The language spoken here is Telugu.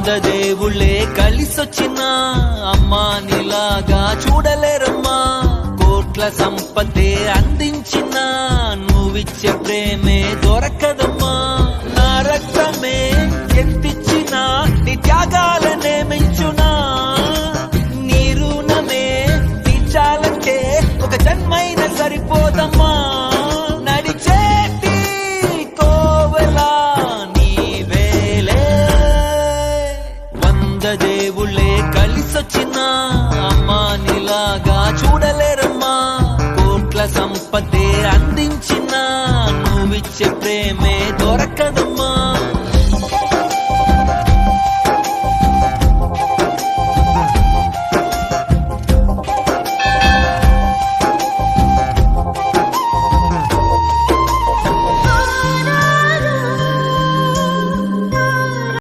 దేవుళ్ళే కలిసొచ్చిన అమ్మా నీలాగా చూడలేరమ్మా. కోట్ల సంపదే అందించిన నువ్విచ్చే ప్రేమే దొరకదమ్మా. నా రక్తమే ఎంతిచ్చిన నీ త్యాగాలనే మెంచునా. నీ రుణమే తీర్చాలంటే ఒక జన్మైన సరిపోదమ్మా. నడిచేటి కోవెలా నీవేలే. దేవుళ్ళే కలిసొచ్చిన అమ్మా నీలాగా చూడలేరమ్మా. కోట్ల సంపదే అందించి